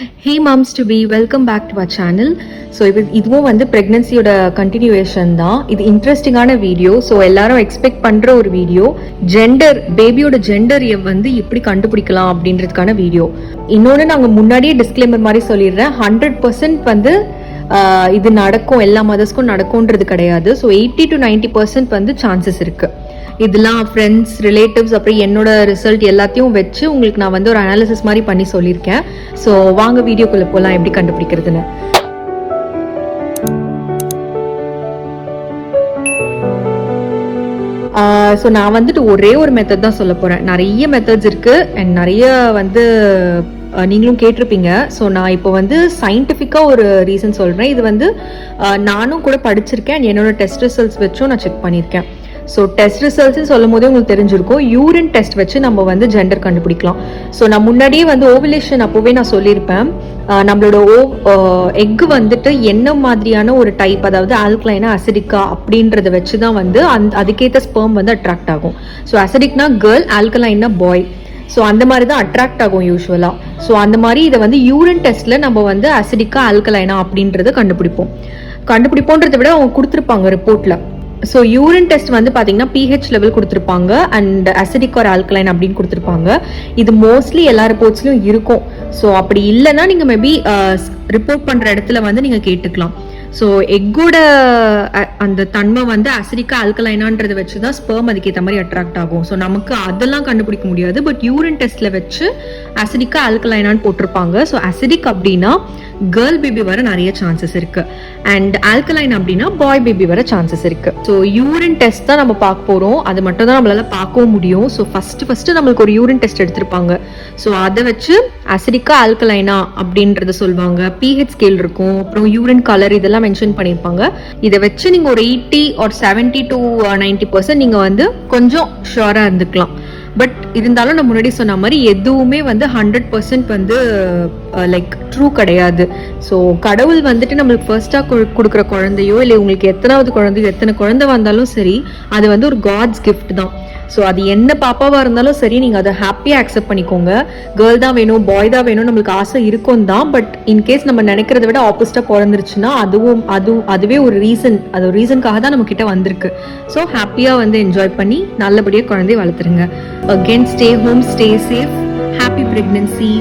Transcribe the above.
Hey moms to be, welcome back to our channel. So இதுவும் வந்து ப்ரெக்னன்சியோட continuation தான். இது இன்ட்ரெஸ்டிங்கான வீடியோ. ஸோ எல்லாரும் எக்ஸ்பெக்ட் பண்ணுற ஒரு வீடியோ. பேபியோட ஜெண்டர் வந்து எப்படி கண்டுபிடிக்கலாம் அப்படின்றதுக்கான வீடியோ. இன்னொன்று நாங்கள் முன்னாடியே டிஸ்க்ளைமர் மாதிரி சொல்லிடுறேன், 100% வந்து இது நடக்கும், எல்லா மதர்ஸ்க்கும் நடக்கும்ன்றது கிடையாது. ஸோ 80 to 90% வந்து சான்சஸ் இருக்குது. இதெல்லாம் ஃப்ரெண்ட்ஸ், ரிலேட்டிவ்ஸ், அப்புறம் என்னோட ரிசல்ட் எல்லாத்தையும் வச்சு உங்களுக்கு நான் வந்து ஒரு அனாலிசிஸ் மாதிரி பண்ணி சொல்லியிருக்கேன். ஸோ வாங்க வீடியோக்குள்ளே போகலாம், எப்படி கண்டுபிடிக்கிறதுன்னு. ஸோ நான் வந்துட்டு ஒரே ஒரு மெத்தட் தான் சொல்ல போகிறேன். நிறைய மெத்தட்ஸ் இருக்குது அண்ட் நிறைய வந்து நீங்களும் கேட்டிருப்பீங்க. ஸோ நான் இப்போ வந்து சயின்டிஃபிக்காக ஒரு ரீசன் சொல்கிறேன். இது வந்து நானும் கூட படிச்சிருக்கேன், என்னோட டெஸ்ட் ரிசல்ட்ஸ் வச்சும் நான் செக் பண்ணியிருக்கேன். ஸோ டெஸ்ட் ரிசல்ட்ஸ்னு சொல்லும் போதே உங்களுக்கு தெரிஞ்சிருக்கும், யூரின் டெஸ்ட் வச்சு நம்ம வந்து ஜெண்டர் கண்டுபிடிக்கலாம். ஸோ நான் முன்னாடியே வந்து ஓவுலேஷன் அப்போவே நான் சொல்லியிருப்பேன், நம்மளோட எக்கு வந்துட்டு என்ன மாதிரியான ஒரு டைப், அதாவது ஆல்கலைனா அசிடிக்கா அப்படின்றத வச்சு தான் வந்து அதுக்கேற்ற ஸ்பெர்ம் வந்து அட்ராக்ட் ஆகும். ஸோ அசிடிக்னா கேர்ள், ஆல்கலைன்னா பாய். ஸோ அந்த மாதிரி தான் அட்ராக்ட் ஆகும் யூஸ்வலாக. ஸோ அந்த மாதிரி இதை வந்து யூரின் டெஸ்ட்டில் நம்ம வந்து அசிடிக்கா ஆல்கலைனா அப்படின்றத கண்டுபிடிப்போன்றதை விட அவங்க கொடுத்துருப்பாங்க ரிப்போர்ட்டில். ஸோ யூரின் டெஸ்ட் வந்து பார்த்தீங்கன்னா pH லெவல் கொடுத்துருப்பாங்க அண்ட் அசிடிக் ஆர் ஆல்கலைன் அப்படின்னு கொடுத்துருப்பாங்க. இது மோஸ்ட்லி எல்லா ரிப்போர்ட்ஸ்லையும் இருக்கும். ஸோ அப்படி இல்லைன்னா நீங்கள் மேபி ரிப்போர்ட் பண்ணுற இடத்துல வந்து நீங்கள் கேட்டுக்கலாம். ஸோ எக்கோட அந்த தன்மை வந்து அசிடிக்கா ஆல்கலைனான்றதை வச்சு தான் ஸ்பெர்ம் அதுக்கேற்ற மாதிரி அட்ராக்ட் ஆகும். ஸோ நமக்கு அதெல்லாம் கண்டுபிடிக்க முடியாது. பட் யூரின் டெஸ்ட்டில் வச்சு அசிடிக்கா ஆல்கலைனான்னு போட்டிருப்பாங்க. ஸோ அசிடிக் அப்படின்னா கேர்ள் பேபி வர நிறைய சான்சஸ் இருக்கு அண்ட் ஆல்கலைன் அப்படின்னா பாய் பேபி வர சான்சஸ் இருக்கு. ஸோ யூரின் டெஸ்ட் தான் நம்ம பார்க்க போகிறோம். அது மட்டும் தான் நம்மளால பார்க்கவும் முடியும். ஸோ ஃபர்ஸ்ட் நம்மளுக்கு ஒரு யூரின் டெஸ்ட் எடுத்திருப்பாங்க. ஸோ அதை வச்சு அசிடிக்கா ஆல்கலைனா அப்படின்றத சொல்லுவாங்க. pH ஸ்கேல் இருக்கும், அப்புறம் யூரின் கலர் இதெல்லாம் மென்ஷன் பண்ணியிருப்பாங்க. இதை வச்சு நீங்கள் ஒரு 80 or 70 to 90% நீங்கள் வந்து கொஞ்சம் ஷுவராக இருந்துக்கலாம். பட் இருந்தாலும் நான் முன்னாடி சொன்ன மாதிரி எதுவுமே வந்து 100% வந்து லைக் ட்ரூ கிடையாது. ஸோ கடவுள் வந்துட்டு நம்மளுக்கு ஃபர்ஸ்டாக கொடுக்குற குழந்தையோ இல்லை உங்களுக்கு எத்தனை குழந்தை வந்தாலும் சரி, அது வந்து ஒரு காட்ஸ் கிஃப்ட் தான். ஸோ அது என்ன பாப்பாவாக இருந்தாலும் சரி, நீங்கள் அதை ஹாப்பியாக அக்செப்ட் பண்ணிக்கோங்க. கேர்ள் தான் வேணும், பாய் தான் வேணும் நம்மளுக்கு ஆசை இருக்கும் தான். பட் இன்கேஸ் நம்ம நினைக்கிறத விட ஆப்போசிட்டாக பிறந்துருச்சுன்னா அதுவே ஒரு ரீசன், அது ஒரு ரீசனுக்காக தான் நம்ம கிட்ட வந்திருக்கு. ஸோ ஹாப்பியாக வந்து என்ஜாய் பண்ணி நல்லபடியாக குழந்தைய வளர்த்துருங்க. Again stay home, stay safe, happy pregnancy.